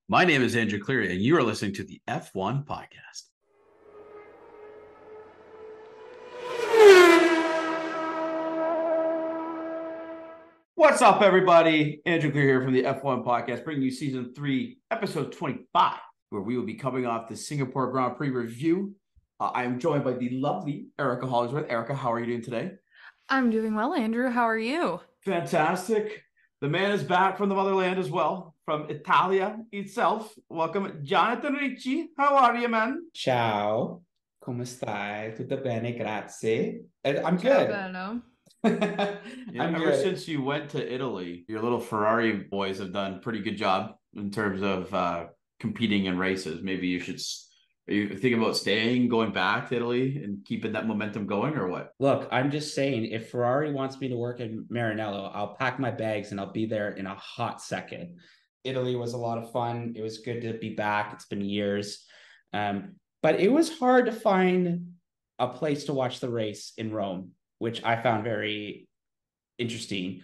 My name is Andrew Cleary, and you are listening to the F1 Podcast. What's up, everybody? Andrew Cleary here from the F1 Podcast, bringing you Season 3, Episode 25, where we will be coming off the Singapore Grand Prix review. I am joined by the lovely Erica Hollingsworth. Erica, how are you doing today? I'm doing well, Andrew. How are you? Fantastic. The man is back from the motherland as well, from Italia itself. Welcome, Jonathan Ricci. How are you, man? Ciao, come stai? Tutto bene, grazie. I'm Ciao, good. bello. I'm Ever good. since you went to Italy, your little Ferrari boys have done a pretty good job in terms of competing in races. Maybe you should. Are you thinking about staying, going back to Italy, and keeping that momentum going, or what? Look, I'm just saying, if Ferrari wants me to work in Maranello, I'll pack my bags and I'll be there in a hot second. Italy was a lot of fun. It was good to be back. It's been years. But it was hard to find a place to watch the race in Rome, which I found very interesting.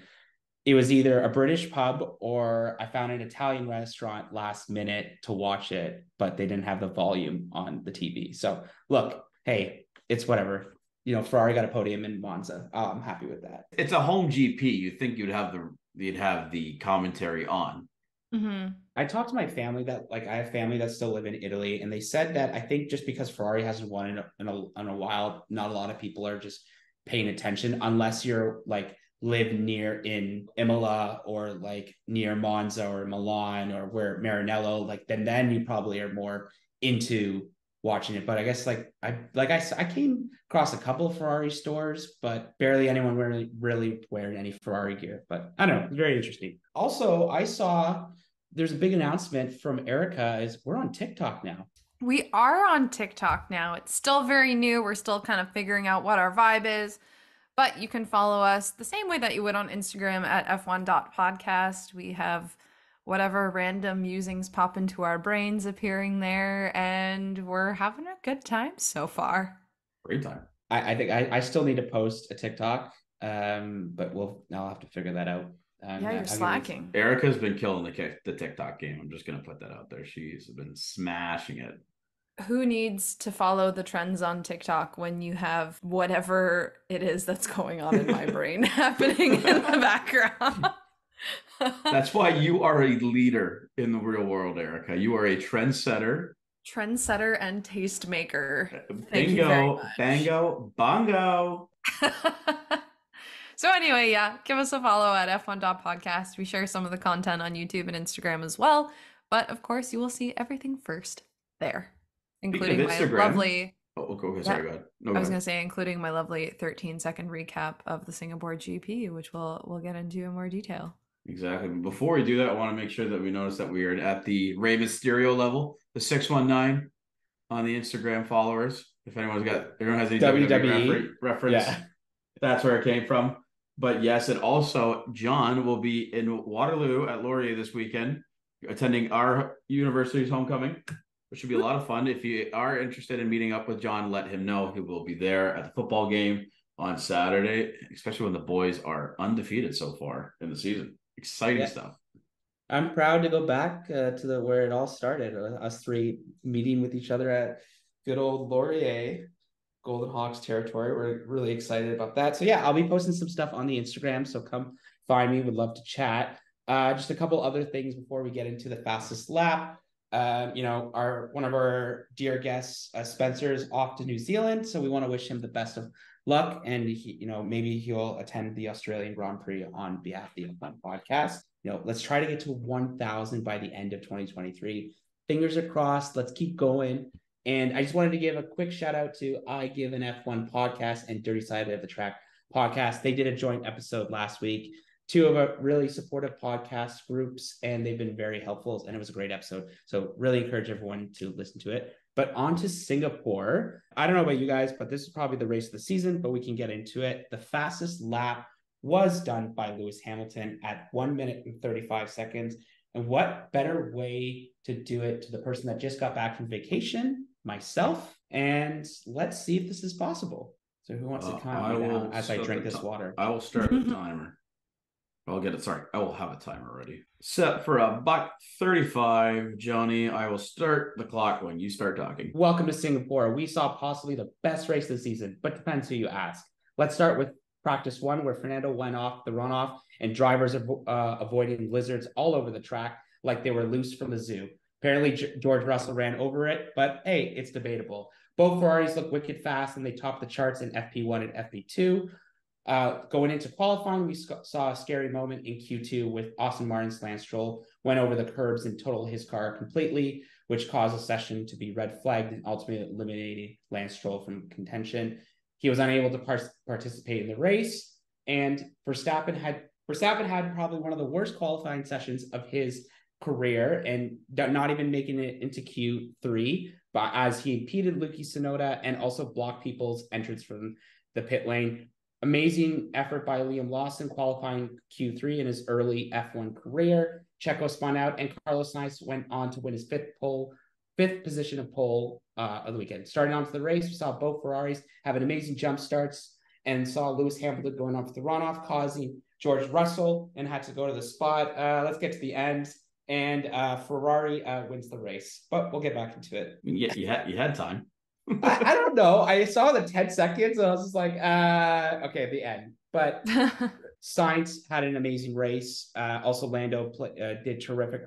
It was either a British pub or I found an Italian restaurant last minute to watch it, but they didn't have the volume on the TV. So look, hey, it's whatever. Ferrari got a podium in Monza. I'm happy with that. It's a home GP. You think you'd have the commentary on. Mm-hmm. I talked to my family I have family that still live in Italy, and they said that I think just because Ferrari hasn't won in a while, not a lot of people are just paying attention unless you're live near in Imola or near Monza or Milan or where Maranello, then you probably are more into watching it. But I guess I came across a couple of Ferrari stores, but barely anyone really wearing any Ferrari gear. But I don't know, it's very interesting. Also, I saw there's a big announcement from Erica is we're on TikTok now. We are on TikTok now. It's still very new. We're still kind of figuring out what our vibe is. But you can follow us the same way that you would on Instagram at f1.podcast. We have whatever random musings pop into our brains appearing there, and we're having a good time so far. Great time. I think I still need to post a TikTok, but I'll have to figure that out. Yeah, you're slacking. Erica's been killing the TikTok game. I'm just gonna put that out there. She's been smashing it. Who needs to follow the trends on TikTok when you have whatever it is that's going on in my brain happening in the background? That's why you are a leader in the real world, Erica. You are a trendsetter. Trendsetter and tastemaker. Bingo, bango, bongo. So anyway, yeah, give us a follow at f1.podcast. We share some of the content on YouTube and Instagram as well. But of course, you will see everything first there. Including my lovely. Oh, okay. Sorry, go ahead. I was going to say, including my lovely 13-second recap of the Singapore GP, which we'll get into in more detail. Exactly. But before we do that, I want to make sure that we notice that we are at the Rey Mysterio level, the 619 on the Instagram followers. If anyone has any WWE reference, yeah. That's where it came from. But yes, and also John will be in Waterloo at Laurier this weekend, attending our university's homecoming, which should be a lot of fun. If you are interested in meeting up with John, let him know. He will be there at the football game on Saturday, especially when the boys are undefeated so far in the season. Exciting stuff. I'm proud to go back to where it all started. Us three meeting with each other at good old Laurier, Golden Hawks territory. We're really excited about that. So yeah, I'll be posting some stuff on the Instagram. So come find me. Would love to chat. Just a couple other things before we get into the fastest lap. One of our dear guests, Spencer, is off to New Zealand, so we want to wish him the best of luck, and maybe he'll attend the Australian Grand Prix on behalf of the F1 podcast. Let's try to get to 1,000 by the end of 2023. Fingers are crossed. Let's keep going. And I just wanted to give a quick shout out to I Give an F1 podcast and Dirty Side of the Track podcast. They did a joint episode last week. Two of our really supportive podcast groups, and they've been very helpful, and it was a great episode. So really encourage everyone to listen to it. But on to Singapore. I don't know about you guys, but this is probably the race of the season, but we can get into it. The fastest lap was done by Lewis Hamilton at 1 minute and 35 seconds. And what better way to do it to the person that just got back from vacation, myself, and let's see if this is possible. So who wants to count me down as I drink this water? I will start the timer. I'll get it. Sorry, I will have a timer ready. Set for a $1:35. Johnny, I will start the clock when you start talking. Welcome to Singapore. We saw possibly the best race of the season, but depends who you ask. Let's start with practice 1, where Fernando went off the runoff and drivers are avoiding lizards all over the track like they were loose from the zoo. Apparently, George Russell ran over it, but hey, it's debatable. Both Ferraris look wicked fast, and they topped the charts in FP1 and FP2. Going into qualifying, we saw a scary moment in Q2 with Austin Martin's Lance Stroll went over the curbs and totaled his car completely, which caused a session to be red flagged and ultimately eliminated Lance Stroll from contention. He was unable to participate in the race, and Verstappen had probably one of the worst qualifying sessions of his career and not even making it into Q3, but as he impeded Yuki Tsunoda and also blocked people's entrance from the pit lane. Amazing effort by Liam Lawson qualifying Q3 in his early F1 career. Checo spun out, and Carlos Sainz went on to win his fifth position of pole of the weekend. Starting onto the race, we saw both Ferraris have an amazing jump starts and saw Lewis Hamilton going on for the runoff, causing George Russell and had to go to the spot. Let's get to the end. And Ferrari wins the race, but we'll get back into it. Yeah, you had time. I don't know. I saw the 10 seconds and I was just like, okay, the end. But Sainz had an amazing race. Also, Lando did terrific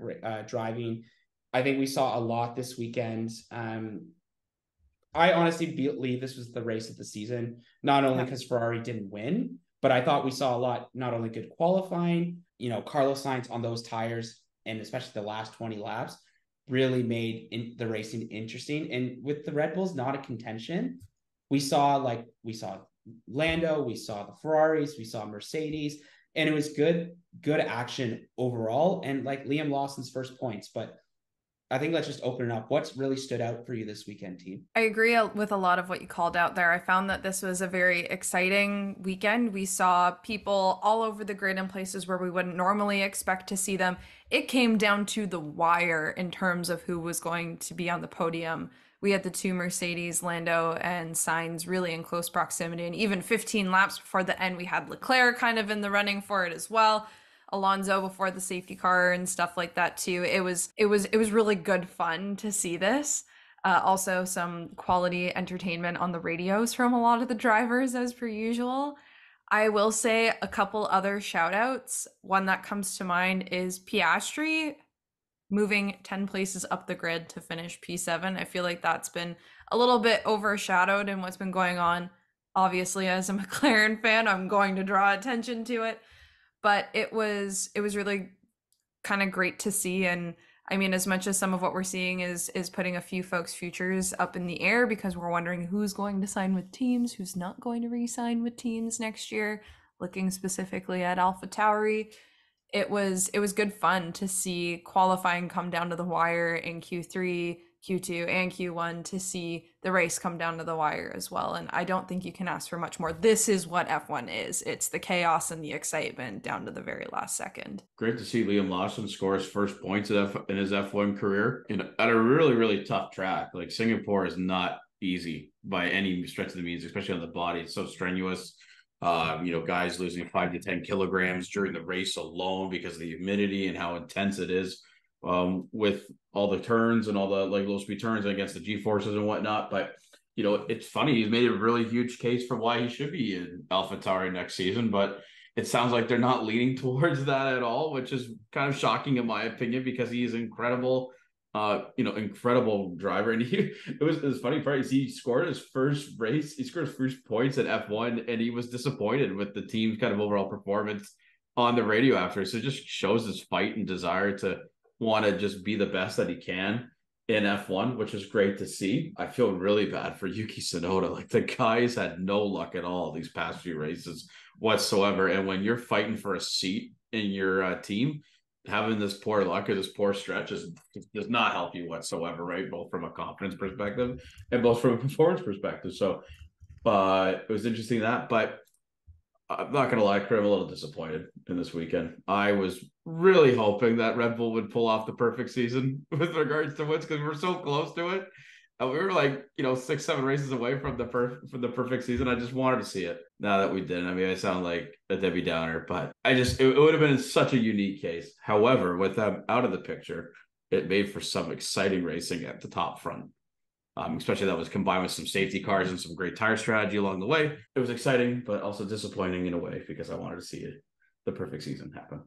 driving. I think we saw a lot this weekend. I honestly believe this was the race of the season, not only because Ferrari didn't win, but I thought we saw a lot, not only good qualifying, Carlos Sainz on those tires, and especially the last 20 laps, really made the racing interesting. And with the Red Bulls not a contention, we saw Lando, we saw the Ferraris, we saw Mercedes, and it was good action overall. And like Liam Lawson's first points, but I think let's just open it up. What's really stood out for you this weekend, team? I agree with a lot of what you called out there. I found that this was a very exciting weekend. We saw people all over the grid in places where we wouldn't normally expect to see them. It came down to the wire in terms of who was going to be on the podium. We had the two Mercedes, Lando and Sainz, really in close proximity. And even 15 laps before the end, we had Leclerc kind of in the running for it as well. Alonso before the safety car and stuff like that too. It was really good fun to see this. Also some quality entertainment on the radios from a lot of the drivers as per usual. I will say a couple other shout outs. One that comes to mind is Piastri moving 10 places up the grid to finish P7. I feel like that's been a little bit overshadowed in what's been going on. Obviously, as a McLaren fan, I'm going to draw attention to it. But it was really kind of great to see. And I mean, as much as some of what we're seeing is putting a few folks' futures up in the air because we're wondering who's going to sign with teams, who's not going to re-sign with teams next year, looking specifically at AlphaTauri. It was good fun to see qualifying come down to the wire in Q3, Q2, and Q1, to see the race come down to the wire as well. And I don't think you can ask for much more. This is what F1 is. It's the chaos and the excitement down to the very last second. Great to see Liam Lawson score his first points in his F1 career at a really, really tough track. Like, Singapore is not easy by any stretch of the means, especially on the body. It's so strenuous. Guys losing 5 to 10 kilograms during the race alone because of the humidity and how intense it is. With all the turns and all the low speed turns against the G-forces and whatnot. But, it's funny. He's made a really huge case for why he should be in AlphaTauri next season, but it sounds like they're not leaning towards that at all, which is kind of shocking in my opinion, because he is incredible driver. And it was funny part is he scored his first race. He scored his first points at F1 and he was disappointed with the team's kind of overall performance on the radio after. So it just shows his fight and desire to want to just be the best that he can in F1, which is great to see. I feel really bad for Yuki Tsunoda. Like, the guy's had no luck at all these past few races whatsoever. And when you're fighting for a seat in your team, having this poor luck or this poor stretch does not help you whatsoever, right? Both from a confidence perspective and both from a performance perspective. So, it was interesting but I'm not going to lie, I'm a little disappointed in this weekend. I was really hoping that Red Bull would pull off the perfect season with regards to wins, because we're so close to it. We were like, 6-7 races away from the perfect season. I just wanted to see it. Now that we didn't, I mean, I sound like a Debbie Downer, but it would have been such a unique case. However, with them out of the picture, it made for some exciting racing at the top front. Especially that was combined with some safety cars and some great tire strategy along the way. It was exciting, but also disappointing in a way because I wanted to see the perfect season happen.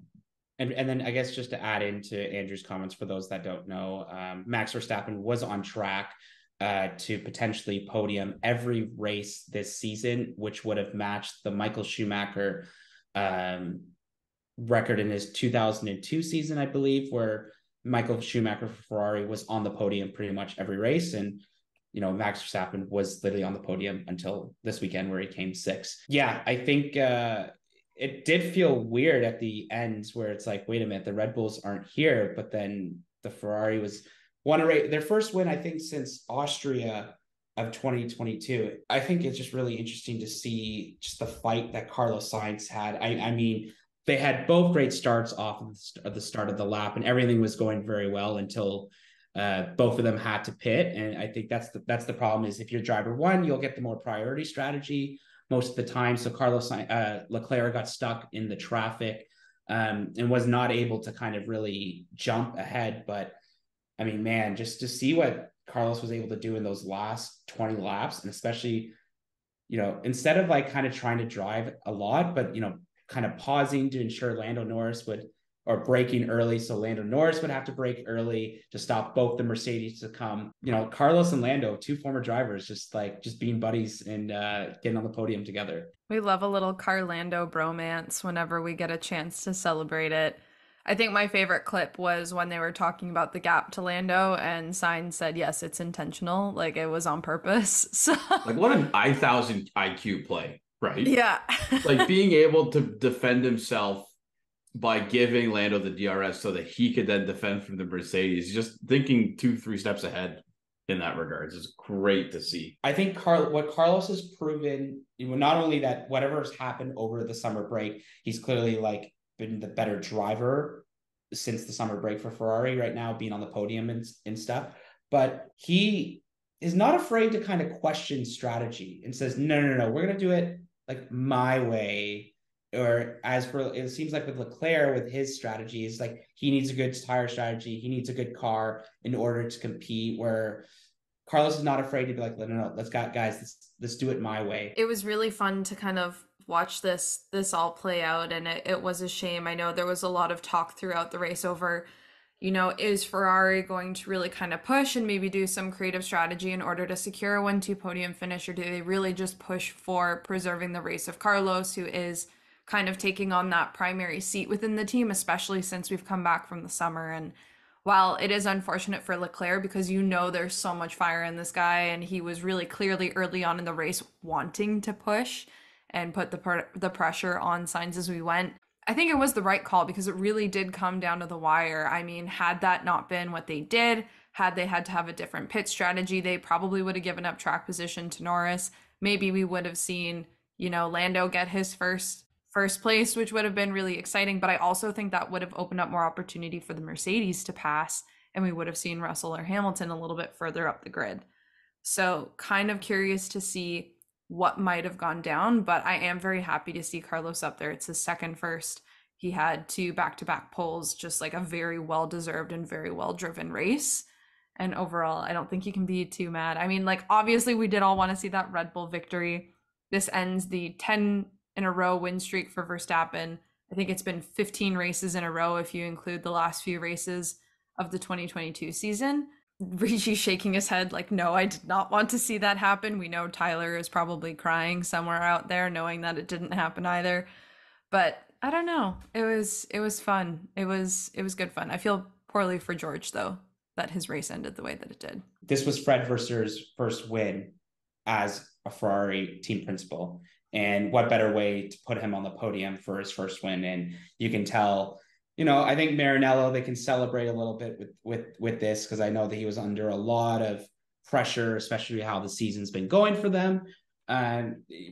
And then I guess just to add into Andrew's comments for those that don't know, Max Verstappen was on track to potentially podium every race this season, which would have matched the Michael Schumacher record in his 2002 season, I believe, where Michael Schumacher for Ferrari was on the podium pretty much every race. And Max Verstappen was literally on the podium until this weekend where he came sixth. Yeah, I think it did feel weird at the ends where it's like, wait a minute, the Red Bulls aren't here, but then the Ferrari won a race, their first win, I think, since Austria of 2022. I think it's just really interesting to see just the fight that Carlos Sainz had. I mean, they had both great starts off of the start of the lap, and everything was going very well until both of them had to pit. And I think that's the problem is if you're driver one, you'll get the more priority strategy most of the time. So Leclerc got stuck in the traffic and was not able to kind of really jump ahead. But I mean, man, just to see what Carlos was able to do in those last 20 laps, and especially, instead of like kind of trying to drive a lot, but, kind of pausing to ensure Lando Norris or braking early. So Lando Norris would have to brake early to stop both the Mercedes to come. Carlos and Lando, two former drivers, just being buddies and getting on the podium together. We love a little Carlando bromance whenever we get a chance to celebrate it. I think my favorite clip was when they were talking about the gap to Lando and Sainz said, yes, it's intentional. Like it was on purpose. So like what an I-1000 IQ play, right? Yeah. Like being able to defend himself by giving Lando the DRS so that he could then defend from the Mercedes, just thinking 2-3 steps ahead in that regards is great to see. I think what Carlos has proven, not only that whatever's happened over the summer break, he's clearly like been the better driver since the summer break for Ferrari right now, being on the podium and stuff, but he is not afraid to kind of question strategy and says, no, we're going to do it like my way. Or as for, it seems like with Leclerc, with his strategy, is like he needs a good tire strategy. He needs a good car in order to compete, where Carlos is not afraid to be like, no, let's do it my way. It was really fun to kind of watch this all play out, and it was a shame. I know there was a lot of talk throughout the race over, is Ferrari going to really kind of push and maybe do some creative strategy in order to secure a 1-2 podium finish, or do they really just push for preserving the race of Carlos, who is kind of taking on that primary seat within the team, especially since we've come back from the summer. And while it is unfortunate for Leclerc because there's so much fire in this guy, and he was really clearly early on in the race wanting to push and put the pressure on Sainz as we went, I think it was the right call because it really did come down to the wire. I mean, had that not been what they did, had they had to have a different pit strategy, they probably would have given up track position to Norris. Maybe we would have seen, Lando get his first place, which would have been really exciting. But I also think that would have opened up more opportunity for the Mercedes to pass, and we would have seen Russell or Hamilton a little bit further up the grid. So kind of curious to see what might have gone down, but I am very happy to see Carlos up there. It's his second first. He had 2 back-to-back poles, just like a very well-deserved and very well-driven race. And overall, I don't think you can be too mad. I mean, like, obviously we did all want to see that Red Bull victory. This ends the 10 in a row win streak for Verstappen. I think it's been 15 races in a row if you include the last few races of the 2022 season. Ricci's shaking his head like, no, I did not want to see that happen. We know Tyler is probably crying somewhere out there knowing that it didn't happen either. But I don't know. It was fun. It was good fun. I feel poorly for George though, that his race ended the way that it did. This was Fred Vasseurs' first win as a Ferrari team principal. And what better way to put him on the podium for his first win? And you can tell, I think Maranello, they can celebrate a little bit with this, because I know that he was under a lot of pressure, especially how the season's been going for them.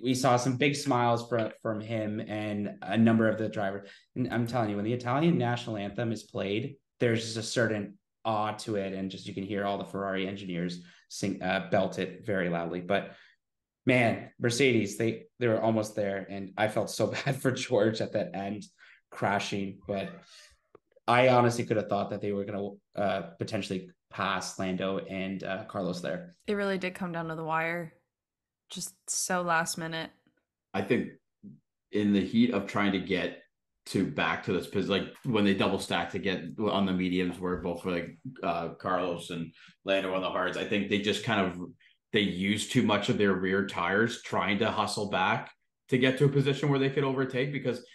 We saw some big smiles from him and a number of the drivers. And I'm telling you, when the Italian national anthem is played, there's just a certain awe to it, and just you can hear all the Ferrari engineers sing belt it very loudly. But man, Mercedes, they were almost there, and I felt so bad for George at that end crashing. But I honestly could have thought that they were going to potentially pass Lando and Carlos there. It really did come down to the wire, just so last minute. I think in the heat of trying to get back to this, because like when they double stack to get on the mediums, where both like Carlos and Lando on the hards, I think they just they used too much of their rear tires trying to hustle back to get to a position where they could overtake. Because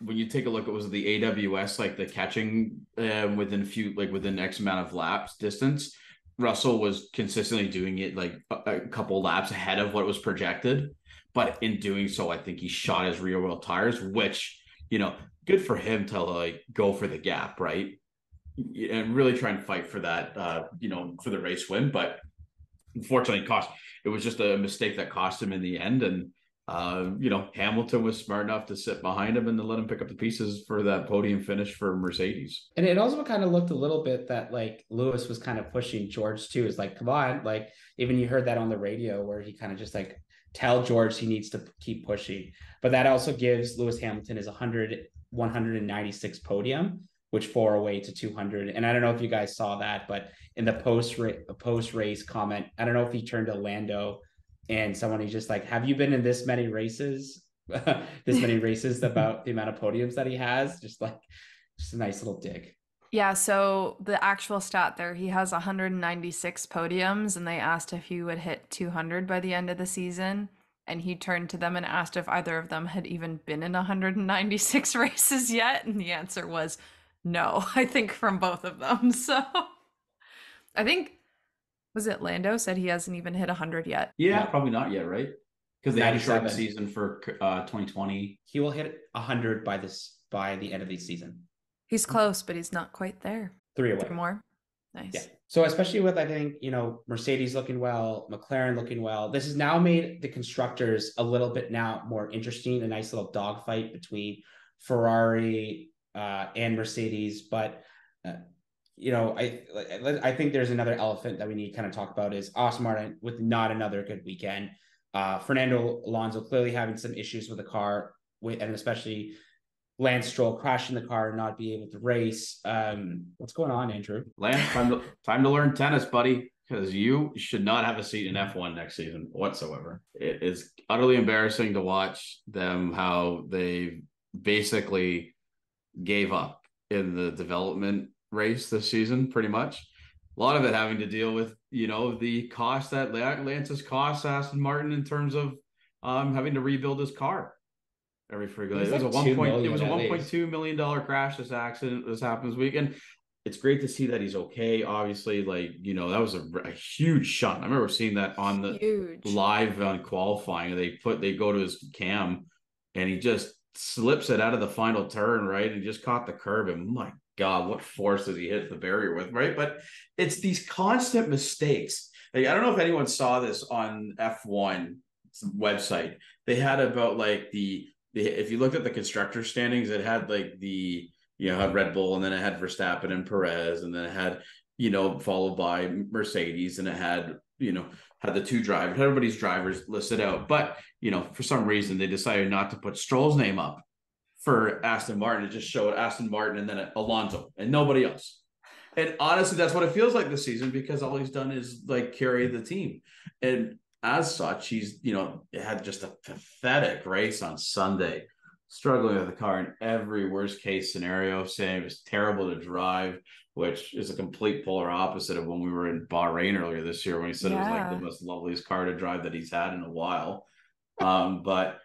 when you take a look, it was the AWS, like the catching within X amount of laps distance, Russell was consistently doing it like a couple laps ahead of what was projected. But in doing so, I think he shot his rear wheel tires, which, good for him to like go for the gap, right? And really try and fight for that, for the race win. But unfortunately, it was just a mistake that cost him in the end. And, Hamilton was smart enough to sit behind him and to let him pick up the pieces for that podium finish for Mercedes. And it also kind of looked a little bit that like Lewis was kind of pushing George too. It's like, come on, like even you heard that on the radio where he kind of just like tell George he needs to keep pushing. But that also gives Lewis Hamilton his 196 podium, which 4 away to 200. And I don't know if you guys saw that, but in the post race comment, I don't know if he turned to Lando and someone, he's just like, have you been in this many races? About the amount of podiums that he has? Just a nice little dig. Yeah, so the actual stat there, he has 196 podiums, and they asked if he would hit 200 by the end of the season. And he turned to them and asked if either of them had even been in 196 races yet. And the answer was no, I think from both of them. So I think, was it Lando said he hasn't even hit 100 yet? Yeah, probably not yet, right? Because they had a short season for 2020. He will hit 100 by the end of the season. He's close, but he's not quite there. 3 away. 3 more. Nice. Yeah. So especially with, I think, Mercedes looking well, McLaren looking well, this has now made the constructors a little bit now more interesting, a nice little dogfight between Ferrari and Mercedes. But, I think there's another elephant that we need to kind of talk about is Aston Martin with not another good weekend. Fernando Alonso clearly having some issues with the car, and especially Lance Stroll crashing the car and not be able to race. What's going on, Andrew? Lance, time to learn tennis, buddy, because you should not have a seat in F1 next season whatsoever. It is utterly embarrassing to watch them, how they basically gave up in the development race this season, pretty much. A lot of it having to deal with, the cost that Lance's cost Aston Martin in terms of having to rebuild his car. Every freaking it was a $1.2 million crash. This happened this weekend. It's great to see that he's okay. Obviously, that was a huge shunt. I remember seeing that on the live on qualifying. They go to his cam, and he just slips it out of the final turn, right, and just caught the curb. And my God, what force does he hit the barrier with, right? But it's these constant mistakes. Like, I don't know if anyone saw this on F1 website. They had about if you looked at the constructor standings, it had had Red Bull, and then it had Verstappen and Perez, and then it had, followed by Mercedes, and it had, had the 2 drivers, everybody's drivers listed out. But, for some reason, they decided not to put Stroll's name up for Aston Martin. It just showed Aston Martin and then Alonso and nobody else. And honestly, that's what it feels like this season, because all he's done is carry the team. And as such, he's, had just a pathetic race on Sunday, struggling with the car in every worst case scenario, saying it was terrible to drive, which is a complete polar opposite of when we were in Bahrain earlier this year, when he said it was the most loveliest car to drive that he's had in a while. But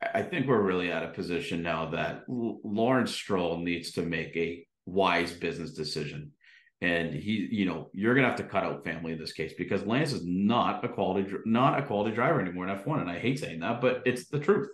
I think we're really at a position now that Lawrence Stroll needs to make a wise business decision. And you're going to have to cut out family in this case, because Lance is not a quality driver anymore in F1. And I hate saying that, but it's the truth.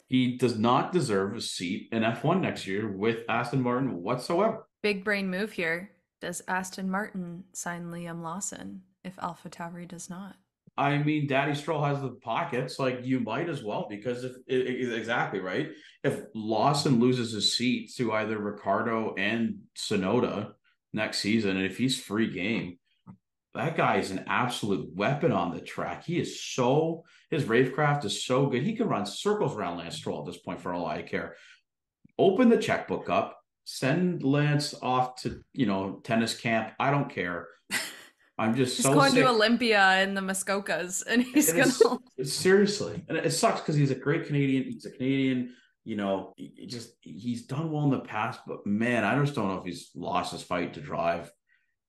He does not deserve a seat in F1 next year with Aston Martin whatsoever. Big brain move here. Does Aston Martin sign Liam Lawson if AlphaTauri does not? I mean, Daddy Stroll has the pockets. You might as well, because exactly right. If Lawson loses his seat to either Ricardo and Tsunoda next season. And if he's free game, that guy is an absolute weapon on the track. His racecraft is so good. He can run circles around Lance Stroll at this point for all I care. Open the checkbook up, send Lance off to, tennis camp. I don't care. I'm just he's going to Olympia in the Muskokas, and he's going to seriously. And it sucks because he's a great Canadian. He's a Canadian, he's done well in the past, but man, I just don't know if he's lost his fight to drive.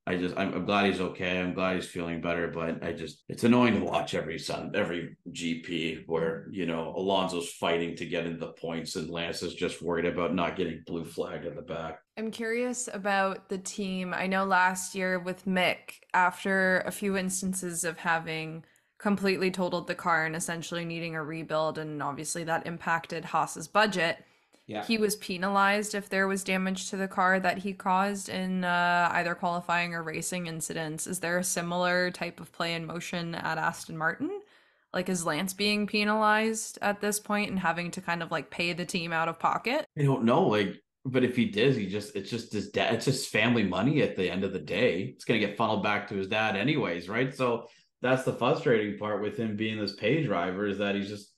I'm glad he's okay. I'm glad he's feeling better, but it's annoying to watch every GP where, Alonso's fighting to get into the points and Lance is just worried about not getting blue flagged at the back. I'm curious about the team. I know last year with Mick, after a few instances of having completely totaled the car and essentially needing a rebuild, and obviously that impacted Haas's budget. Yeah. He was penalized if there was damage to the car that he caused in either qualifying or racing incidents. Is there a similar type of play in motion at Aston Martin? Like, is Lance being penalized at this point and having to kind of like pay the team out of pocket? I don't know. But if he does, it's just his dad. It's just family money at the end of the day. It's going to get funneled back to his dad anyways, right? So that's the frustrating part with him being this pay driver, is that he's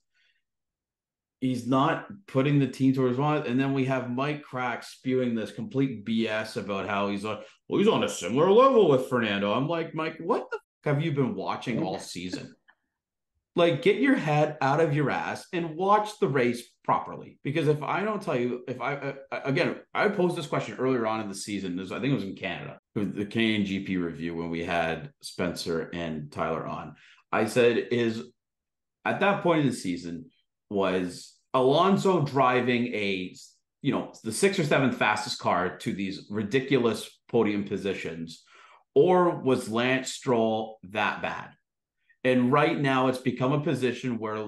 not putting the team towards one. And then we have Mike Crack spewing this complete BS about how he's on a similar level with Fernando. I'm like, Mike, what the fuck have you been watching all season? Like, get your head out of your ass and watch the race properly. Because if I don't tell you, I posed this question earlier on in the season. I think it was in Canada, the Canadian GP review, when we had Spencer and Tyler on. I said, at that point in the season, was Alonso driving the 6th or 7th fastest car to these ridiculous podium positions, or was Lance Stroll that bad? And right now it's become a position where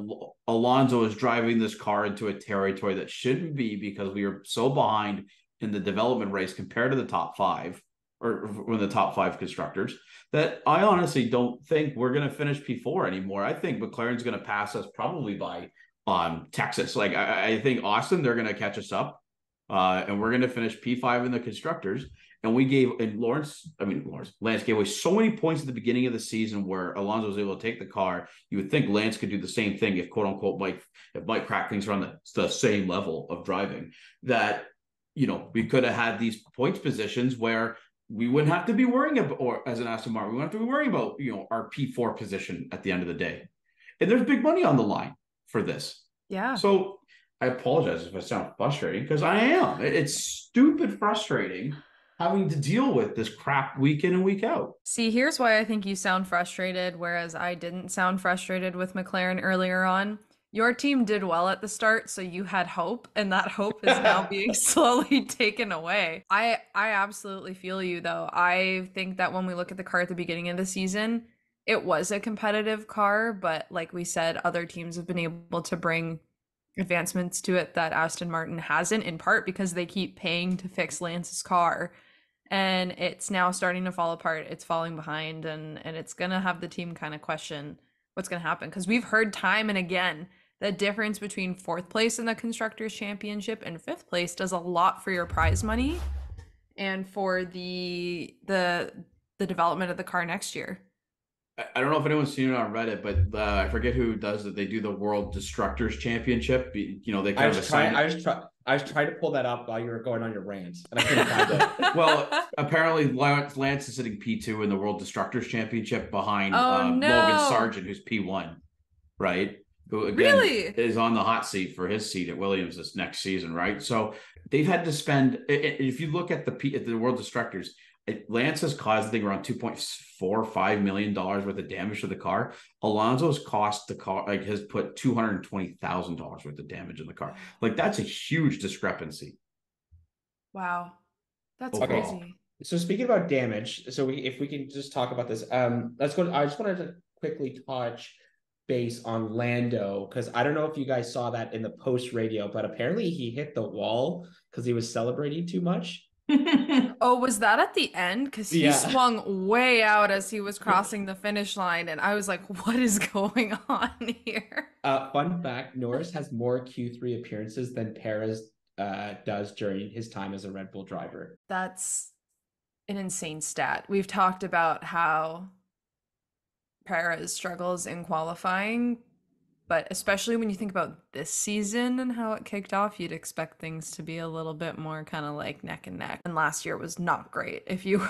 Alonso is driving this car into a territory that shouldn't be, because we are so behind in the development race compared to the top 5 or the top 5 constructors, that I honestly don't think we're going to finish P4 anymore. I think McLaren's going to pass us probably by Texas. Like, I think Austin, they're going to catch us up, and we're going to finish P5 in the constructors. And Lance gave away so many points at the beginning of the season where Alonso was able to take the car. You would think Lance could do the same thing if, quote unquote, Mike Crackling's on the same level of driving, that, we could have had these points positions where we wouldn't have to be worrying about, or as an Aston Martin, we wouldn't have to be worrying about, our P4 position at the end of the day. And there's big money on the line for this. Yeah. So I apologize if I sound frustrating, because I am. It's stupid frustrating having to deal with this crap week in and week out. See, here's why I think you sound frustrated, whereas I didn't sound frustrated with McLaren earlier on. Your team did well at the start, so you had hope, and that hope is now being slowly taken away. I absolutely feel you, though. I think that when we look at the car at the beginning of the season, it was a competitive car, but like we said, other teams have been able to bring advancements to it that Aston Martin hasn't, in part because they keep paying to fix Lance's car. And it's now starting to fall apart. It's falling behind, and it's going to have the team kind of question what's going to happen. Because we've heard time and again, the difference between 4th place in the Constructors' Championship and 5th place does a lot for your prize money and for the development of the car next year. I don't know if anyone's seen it on Reddit, but I forget who does it. They do the World Destructors Championship. They kind of assign. I was trying to pull that up while you were going on your rant, and I couldn't find it. Well, apparently Lance is sitting P2 in the World Destructors Championship behind Logan Sargent, who's P1, right? Who again is on the hot seat for his seat at Williams this next season, right? So they've had to spend. If you look at the World Destructors, Lance has caused, I think, around $2.45 million worth of damage to the car. Alonso's cost the car, has put $220,000 worth of damage in the car. Like, that's a huge discrepancy. Wow, that's crazy. So speaking about damage, if we can just talk about this, let's go. I just wanted to quickly touch base on Lando, because I don't know if you guys saw that in the post radio, but apparently he hit the wall because he was celebrating too much. Oh, was that at the end? Because he swung way out as he was crossing the finish line, and I was like, what is going on here? Fun fact, Norris has more Q3 appearances than Perez does during his time as a Red Bull driver. That's an insane stat. We've talked about how Perez struggles in qualifying, but especially when you think about this season and how it kicked off, you'd expect things to be a little bit more kind of like neck and neck. And last year was not great if you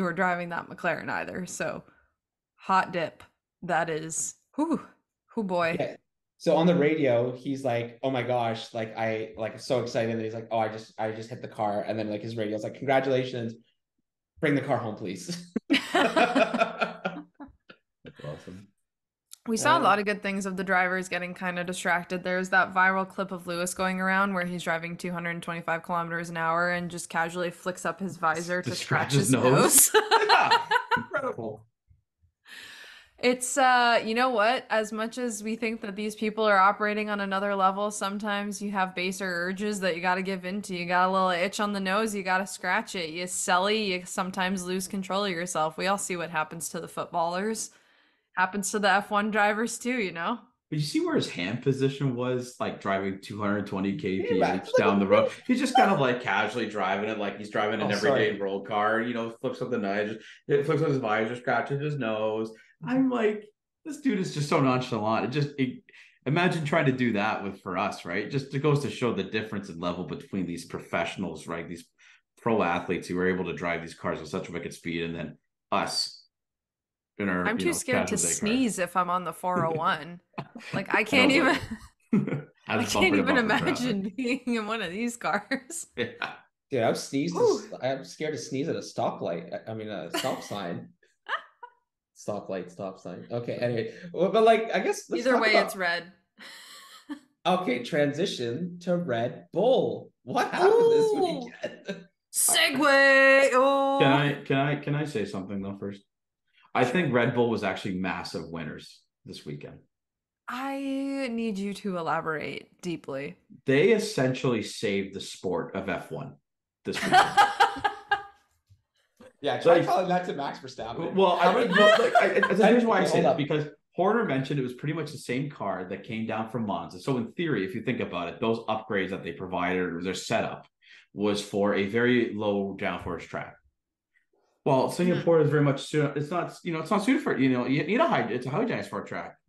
were driving that McLaren either. So hot dip. That is whoo boy. Yeah. So on the radio, he's like, "Oh my gosh, like I like so excited." And he's like, "Oh, I just hit the car." And then like his radio's like, "Congratulations, bring the car home, please." That's awesome. We saw a lot of good things of the drivers getting kind of distracted. There's that viral clip of Lewis going around where he's driving 225 kilometers an hour and just casually flicks up his visor to scratch his nose. Yeah, incredible. It's you know what? As much as we think that these people are operating on another level, sometimes you have baser urges that you got to give into. You got a little itch on the nose, you got to scratch it. You silly, you sometimes lose control of yourself. We all see what happens to the footballers. Happens to the F1 drivers too, you know? But you see where his hand position was, like driving 220 kph Yeah, down the road. He's just kind of like casually driving it, like he's driving an everyday sorry. road car. You know, flips up the knife, flips up his visor, scratches his nose. I'm like, this dude is just so nonchalant. Imagine trying to do that for us, right? Just it goes to show the difference in level between these professionals, right? These pro athletes who are able to drive these cars at such a wicked speed, and then us in our, I'm too scared to sneeze if I'm on the 401. Like I can't even I can't even imagine being in one of these cars. Yeah. Dude, I'm scared to sneeze at a stoplight. I mean, a stop sign. Stoplight, stop sign. Okay, anyway. Well, but like, I guess either way, it's red. Okay, transition to Red Bull. What happened this weekend? Segue. Oh. Can I say something though first? I think Red Bull was actually massive winners this weekend. I need you to elaborate deeply. They essentially saved the sport of F1 this weekend. Yeah, try calling that to Max Verstappen. Well, here's why I say that, because Horner mentioned it was pretty much the same car that came down from Monza. So in theory, if you think about it, those upgrades that they provided or their setup was for a very low downforce track. Well, Singapore is very much, it's not suited for, you need it's a high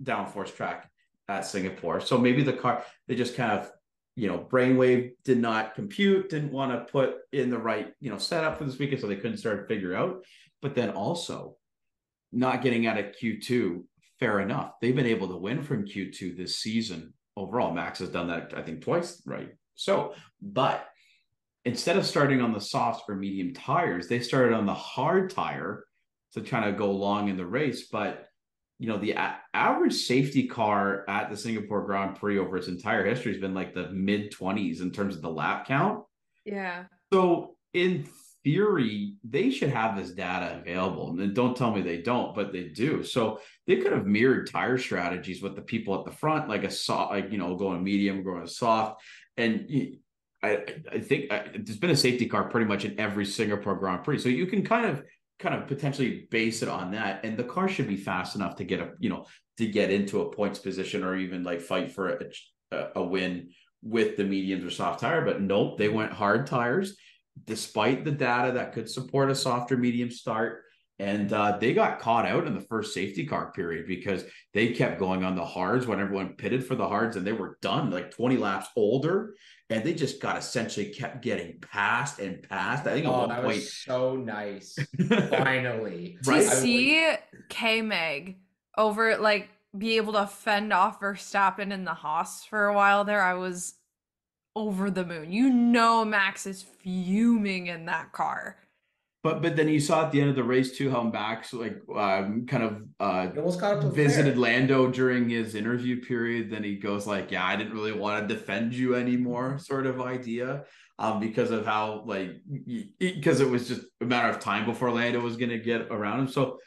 downforce track at Singapore. So maybe the car, they just kind of, brainwave did not compute, didn't want to put in the right, setup for this weekend. So they couldn't start to figure out, but then also not getting out of Q2, fair enough. They've been able to win from Q2 this season. Overall, Max has done that, I think, twice, right? So, but instead of starting on the soft or medium tires, they started on the hard tire to kind of go long in the race. But, the average safety car at the Singapore Grand Prix over its entire history has been like the mid-20s in terms of the lap count. Yeah. So in theory, they should have this data available. And don't tell me they don't, but they do. So they could have mirrored tire strategies with the people at the front, like a soft, going medium, going soft. And I think there's been a safety car pretty much in every Singapore Grand Prix. So you can kind of potentially base it on that. And the car should be fast enough to get into a points position or even like fight for a win with the mediums or soft tire. But nope, they went hard tires despite the data that could support a softer medium start. And they got caught out in the first safety car period because they kept going on the hards when everyone pitted for the hards, and they were done like 20 laps older, and they just essentially kept getting passed and passed. I think at one that point, was so nice. Finally, to see K-Meg over be able to fend off Verstappen in the Haas for a while there, I was over the moon. Max is fuming in that car. But then you saw at the end of the race too how Max visited Lando during his interview period. Then he goes like, "Yeah, I didn't really want to defend you anymore," sort of idea, because of how because it was just a matter of time before Lando was going to get around him. So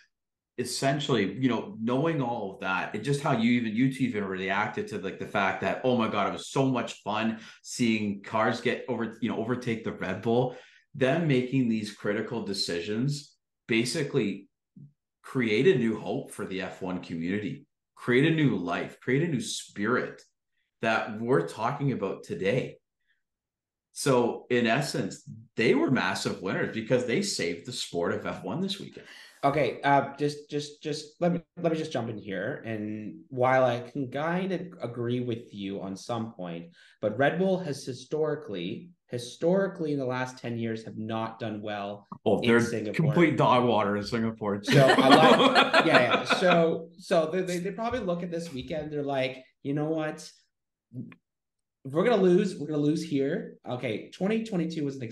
essentially, knowing all of that, it's just how you two even reacted to the fact that, oh my God, it was so much fun seeing cars overtake the Red Bull. Them making these critical decisions basically create a new hope for the F1 community, create a new life, create a new spirit that we're talking about today. So in essence, they were massive winners because they saved the sport of F1 this weekend. Okay, just let me just jump in here. And while I can kind of agree with you on some point, but Red Bull has historically in the last 10 years have not done well in Singapore. Complete dog water in Singapore. So I like, yeah. So they probably look at this weekend. They're like, you know what? If we're gonna lose here. Okay, 2022 was an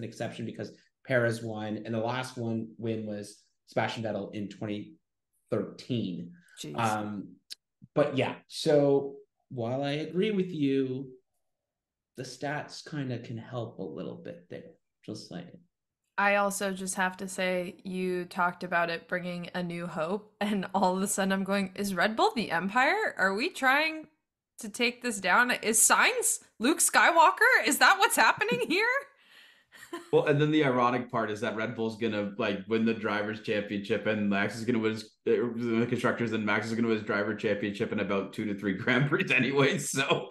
exception because Perez won, and the last win was Sebastian Vettel in 2013. But yeah, so while I agree with you, the stats kind of can help a little bit there. Just saying. I also just have to say, you talked about it bringing a new hope, and all of a sudden I'm going, is Red Bull the Empire? Are we trying to take this down? Is Sainz Luke Skywalker? Is that what's happening here? Well, and then the ironic part is that Red Bull's gonna win the drivers' championship, and Max is gonna win the constructors, and Max is gonna win his driver championship in about 2 to 3 Grand Prix anyway. So,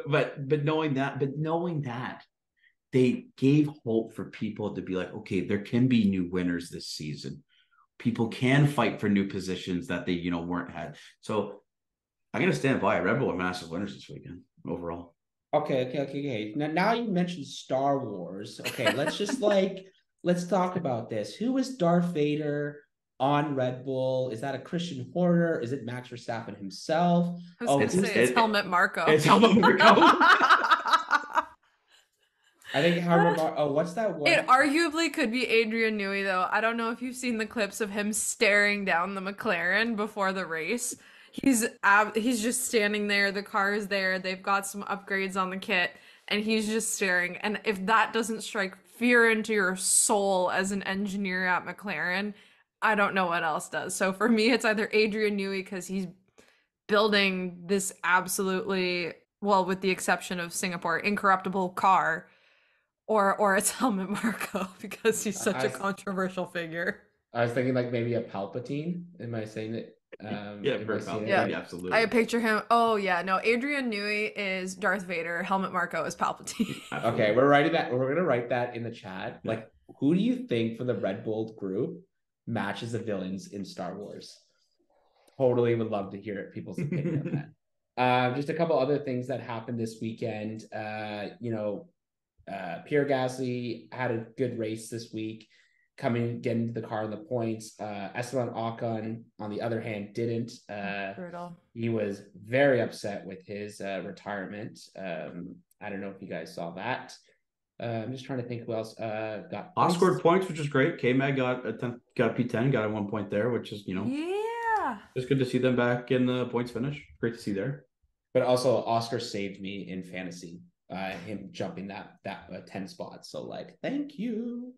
but knowing that, they gave hope for people to be like, okay, there can be new winners this season. People can fight for new positions that they weren't had. So, I'm gonna stand by. Red Bull are massive winners this weekend overall. Okay. Now you mentioned Star Wars. Okay, let's just let's talk about this. Who is Darth Vader on Red Bull? Is that a Christian Horner? Is it Max Verstappen himself? It's Helmut Marko. It's Helmut Marko. I think what's that one? It arguably could be Adrian Newey, though. I don't know if you've seen the clips of him staring down the McLaren before the race. He's just standing there. The car is there. They've got some upgrades on the kit, and he's just staring. And if that doesn't strike fear into your soul as an engineer at McLaren, I don't know what else does. So for me, it's either Adrian Newey because he's building this absolutely, well, with the exception of Singapore, incorruptible car, or it's Helmut Marko because he's such a controversial figure. I was thinking maybe a Palpatine. Am I saying it? Absolutely. I picture him. Oh yeah, no. Adrian Newey is Darth Vader. Helmut Marko is Palpatine. Okay, we're writing that. We're gonna write that in the chat. Yeah. Who do you think for the Red Bull group matches the villains in Star Wars? Totally would love to hear people's opinion on that. Just a couple other things that happened this weekend. Pierre Gasly had a good race this week. Getting into the car in the points. Esteban Ocon, on the other hand, didn't. Brutal. He was very upset with his retirement. I don't know if you guys saw that. I'm just trying to think who else got points. Scored points, which is great. K-Mag got a P10, got a 1 point there, which is it's good to see them back in the points finish. Great to see there. But also, Oscar saved me in fantasy. Him jumping that 10 spots. So thank you.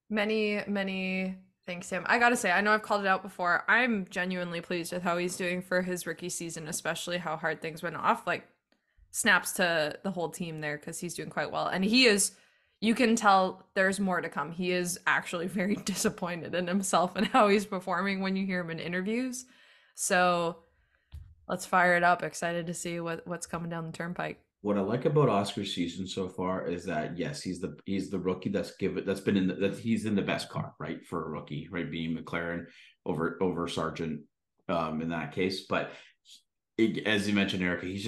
Many thanks, Sam. I gotta say, I know I've called it out before. I'm genuinely pleased with how he's doing for his rookie season, especially how hard things went off. Snaps to the whole team there because he's doing quite well. And you can tell there's more to come. He is actually very disappointed in himself and how he's performing when you hear him in interviews. So let's fire it up. Excited to see what's coming down the turnpike. What I like about Oscar's season so far is that yes, he's the rookie he's in the best car, right, for a rookie, right, being McLaren over Sargent in that case. But as you mentioned, Erica, he's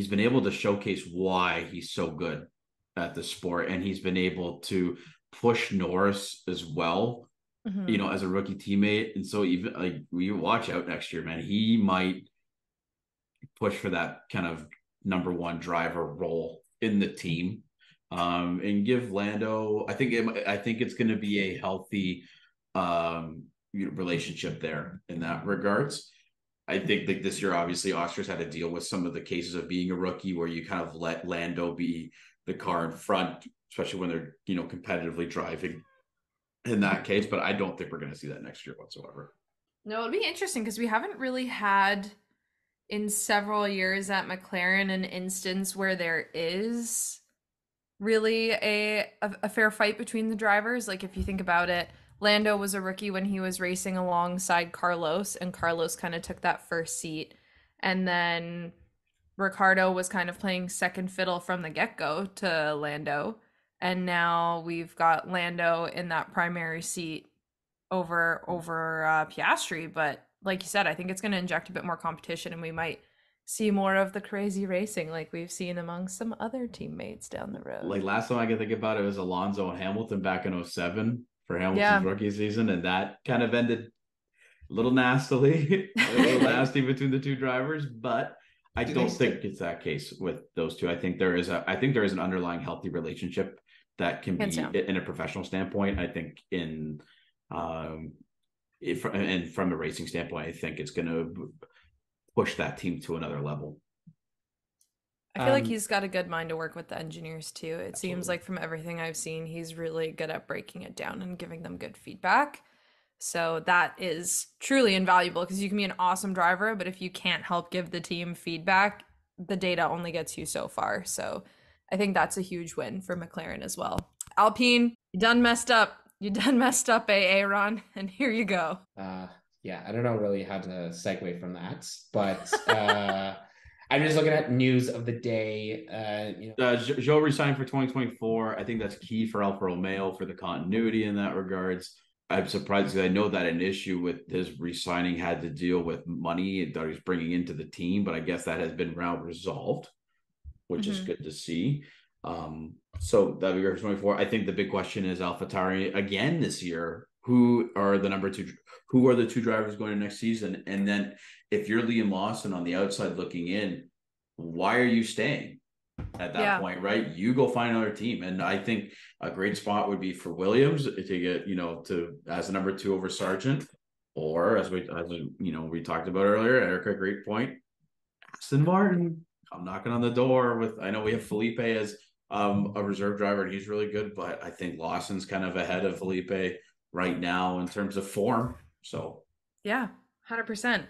been able to showcase why he's so good at the sport, and he's been able to push Norris as well, as a rookie teammate. And so even we watch out next year, man, he might push for that kind of number one driver role in the team, and give Lando. I think it's going to be a healthy relationship there in that regards. I think this year, obviously, Oscar's had to deal with some of the cases of being a rookie where you kind of let Lando be the car in front, especially when they're competitively driving in that case. But I don't think we're going to see that next year whatsoever. No, it'd be interesting because we haven't really had in several years at McLaren an instance where there is really a fair fight between the drivers. If you think about it, Lando was a rookie when he was racing alongside Carlos, and Carlos kind of took that first seat. And then Ricardo was kind of playing second fiddle from the get-go to Lando, and now we've got Lando in that primary seat over Piastri. But like you said, I think it's going to inject a bit more competition, and we might see more of the crazy racing like we've seen among some other teammates down the road. Like last time I can think about it was Alonso and Hamilton back in 07 for Hamilton's Yeah. rookie season, and that kind of ended a little nastily, a little nasty between the two drivers. But I don't think it's that case with those two. I think there is an underlying healthy relationship that can be in a professional standpoint. I think and from a racing standpoint, I think it's going to push that team to another level. I feel like he's got a good mind to work with the engineers too. It Absolutely. Seems like from everything I've seen, he's really good at breaking it down and giving them good feedback. So that is truly invaluable because you can be an awesome driver, but if you can't help give the team feedback, the data only gets you so far. So I think that's a huge win for McLaren as well. Alpine, you done messed up. You done messed up, Ron, and here you go. Yeah, I don't know really how to segue from that, but I'm just looking at news of the day. Zhou resigned for 2024. I think that's key for Alfa Romeo for the continuity in that regards. I'm surprised because I know that an issue with his resigning had to deal with money that he's bringing into the team, but I guess that has been now resolved, which is good to see. So that'll be 24. I think the big question is AlphaTauri again this year. Who are the two drivers going to next season? And then if you're Liam Lawson on the outside looking in, why are you staying at that point, right? You go find another team. And I think a great spot would be for Williams to get, as a number 2 over Sargent, or as we talked about earlier, Erica, great point. Aston Martin, I'm knocking on the door I know we have Felipe as a reserve driver and he's really good, but I think Lawson's kind of ahead of Felipe right now in terms of form. So yeah, 100%.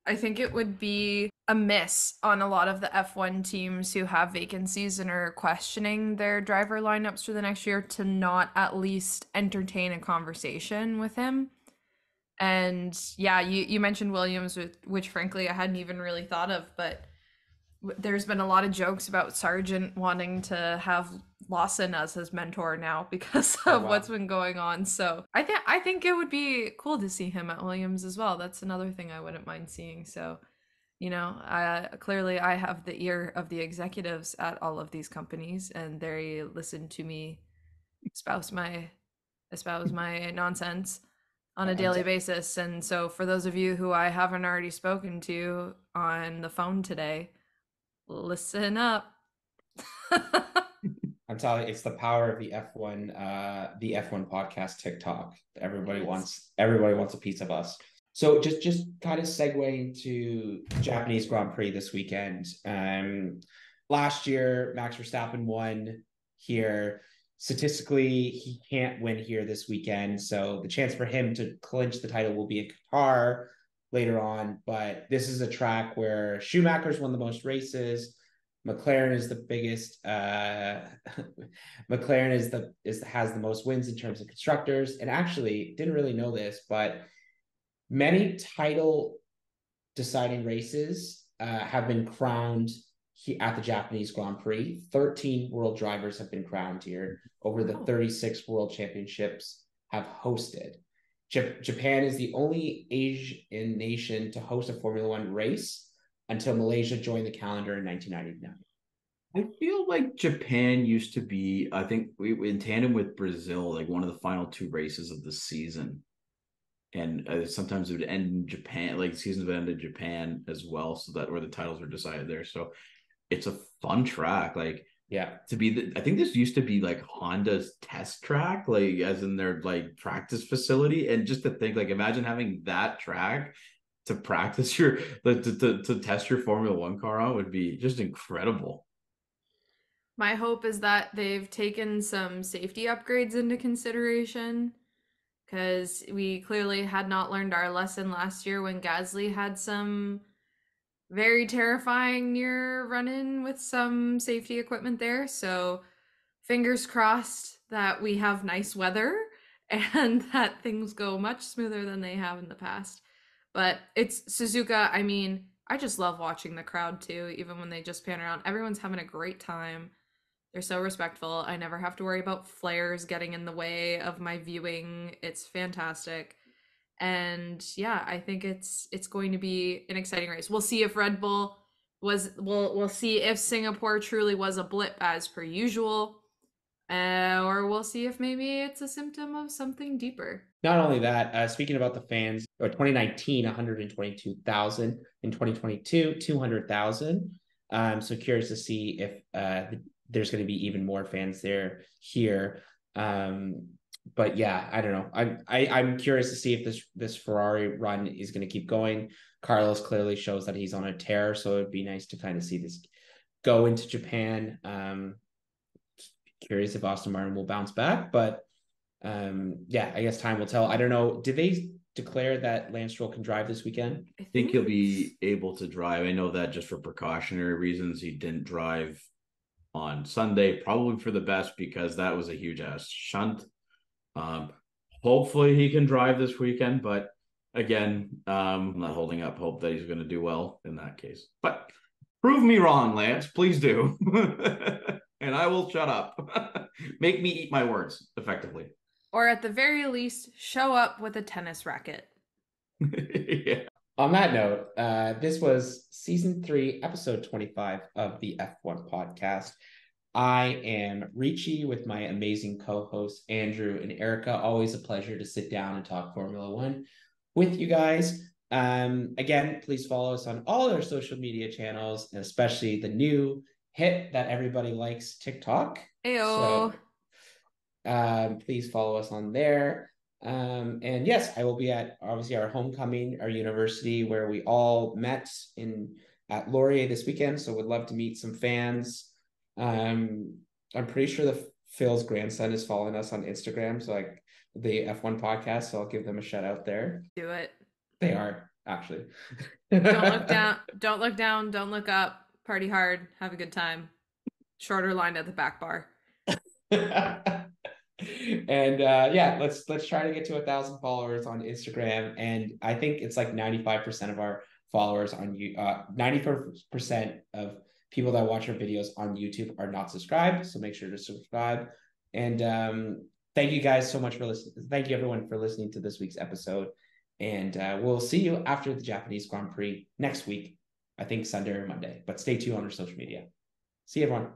I think it would be a miss on a lot of the F1 teams who have vacancies and are questioning their driver lineups for the next year to not at least entertain a conversation with him. And yeah, you mentioned Williams, which frankly I hadn't even really thought of, but there's been a lot of jokes about Sargent wanting to have Lawson as his mentor now because of what's been going on. So I think it would be cool to see him at Williams as well. That's another thing I wouldn't mind seeing. So, clearly I have the ear of the executives at all of these companies, and they listen to me espouse my nonsense on a daily basis. And so for those of you who I haven't already spoken to on the phone today, listen up. I'm telling you, it's the power of the F1 podcast TikTok. Everybody wants a piece of us. So just kind of segueing to Japanese Grand Prix this weekend. Last year, Max Verstappen won here. Statistically, he can't win here this weekend. So the chance for him to clinch the title will be in Qatar later on. But this is a track where Schumacher's won the most races. McLaren is the biggest. McLaren has the most wins in terms of constructors, and actually didn't really know this, but many title deciding races have been crowned at the Japanese Grand Prix. 13 world drivers have been crowned here over the 36 world championships have hosted. Japan is the only Asian nation to host a Formula One race until Malaysia joined the calendar in 1999. I feel like Japan used to be, I think, in tandem with Brazil, like one of the final 2 races of the season. And sometimes it would end in Japan, like seasons would end in Japan as well, so that where the titles were decided there. So it's a fun track. Like, yeah, I think this used to be like Honda's test track, like as in their like practice facility. And just to think, like, imagine having that track to practice to test your Formula One car on would be just incredible. My hope is that they've taken some safety upgrades into consideration, because we clearly had not learned our lesson last year when Gasly had some very terrifying near run-in with some safety equipment there. So fingers crossed that we have nice weather and that things go much smoother than they have in the past. But it's Suzuka. I mean, I just love watching the crowd too, even when they just pan around. Everyone's having a great time. They're so respectful. I never have to worry about flares getting in the way of my viewing. It's fantastic. And yeah, I think it's going to be an exciting race. We'll see if Red Bull we'll see if Singapore truly was a blip as per usual. Or we'll see if maybe it's a symptom of something deeper. Not only that, speaking about the fans, 2019, 122,000. In 2022, 200,000. So curious to see if there's going to be even more fans there here. But yeah, I don't know. I'm curious to see if this Ferrari run is going to keep going. Carlos clearly shows that he's on a tear, so it'd be nice to kind of see this go into Japan. Curious if Aston Martin will bounce back, but yeah, I guess time will tell. I don't know. Did they declare that Lance Stroll can drive this weekend? I think he'll be able to drive. I know that just for precautionary reasons, he didn't drive on Sunday, probably for the best because that was a huge ass shunt. Hopefully he can drive this weekend, but again, I'm not holding up hope that he's going to do well in that case. But prove me wrong, Lance. Please do. And I will shut up. Make me eat my words effectively. Or at the very least, show up with a tennis racket. Yeah. On that note, this was season 3, episode 25 of the F1 podcast. I am Ricci with my amazing co-hosts, Andrew and Erica. Always a pleasure to sit down and talk Formula One with you guys. Again, please follow us on all our social media channels, and especially the new hit that everybody likes, TikTok. Ayo. So please follow us on there. And yes, I will be at obviously our homecoming, our university where we all met at Laurier this weekend. So would love to meet some fans. I'm pretty sure that Phil's grandson is following us on Instagram. So like the F1 podcast. So I'll give them a shout out there. Do it. They are actually. Don't look down. Don't look down. Don't look up. Party hard. Have a good time. Shorter line at the back bar. And yeah, let's try to get to 1,000 followers on Instagram. And I think it's like 95% of our followers on 94% of people that watch our videos on YouTube are not subscribed. So make sure to subscribe. And thank you guys so much for listening. Thank you everyone for listening to this week's episode. And we'll see you after the Japanese Grand Prix next week. I think Sunday or Monday, but stay tuned on our social media. See you everyone.